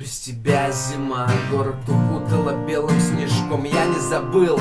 без тебя зима, город укутала белым снежком. Я не забыл,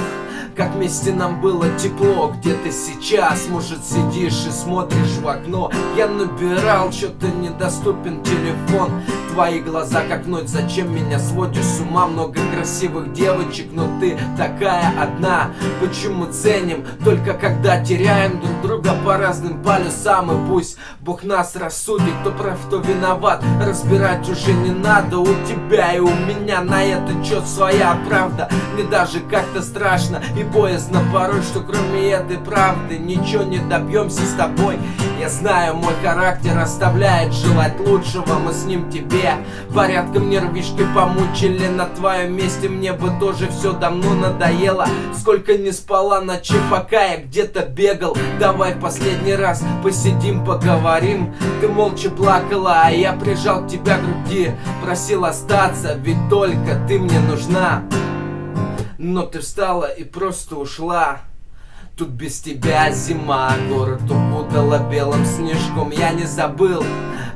как вместе нам было тепло. Где ты сейчас, может, сидишь и смотришь в окно. Я набирал, что-то недоступен телефон. Твои глаза как ночь, зачем меня сводишь с ума? Много красивых девочек, но ты такая одна. Почему ценим, только когда теряем друг друга по разным полюсам? И пусть Бог нас рассудит, кто прав, кто виноват, разбирать уже не надо. У тебя и у меня на этот счет своя правда. Мне даже как-то страшно и боязно порой, что кроме этой правды ничего не добьемся с тобой. Я знаю, мой характер оставляет желать лучшего. Мы с ним тебе порядком нервишки помучили. На твоем месте мне бы тоже все давно надоело. Сколько не спала ночи, пока я где-то бегал. Давай в последний раз посидим, поговорим. Ты молча плакала, а я прижал тебя к груди, просил остаться, ведь только ты мне нужна. Но ты встала и просто ушла. Тут без тебя зима, город укутала белым снежком. Я не забыл,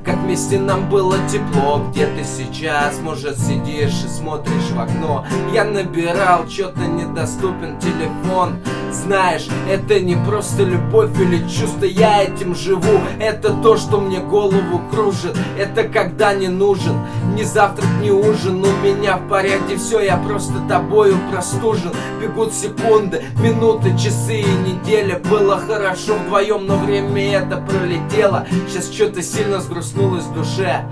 как вместе нам было тепло. Где ты сейчас, может, сидишь и смотришь в окно. Я набирал, что-то недоступен телефон. Знаешь, это не просто любовь или чувство, я этим живу. Это то, что мне голову кружит. Это когда не нужен ни завтрак, ни ужин. У меня в порядке все, я просто тобою простужен. Бегут секунды, минуты, часы и недели. Было хорошо вдвоем, но время это пролетело. Сейчас что-то сильно сгрустнулось в душе,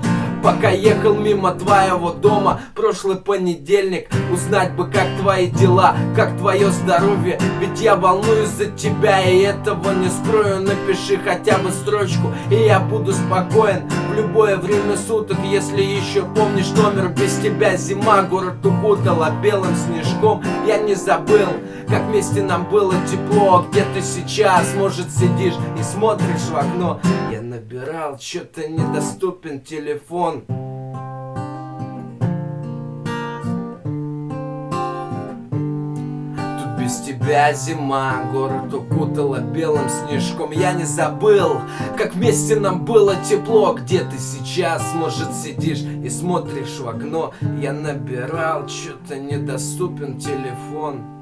пока ехал мимо твоего дома прошлый понедельник. Узнать бы, как твои дела, как твое здоровье. Ведь я волнуюсь за тебя, и этого не скрою. Напиши хотя бы строчку, и я буду спокоен в любое время суток. Если еще помнишь номер, без тебя зима, город укутала белым снежком. Я не забыл, как вместе нам было тепло. Где ты сейчас, может, сидишь и смотришь в окно. Я набирал, что-то недоступен телефон. Тут без тебя зима, город укутала белым снежком. Я не забыл, как вместе нам было тепло. Где ты сейчас, может, сидишь и смотришь в окно. Я набирал, что-то недоступен телефон.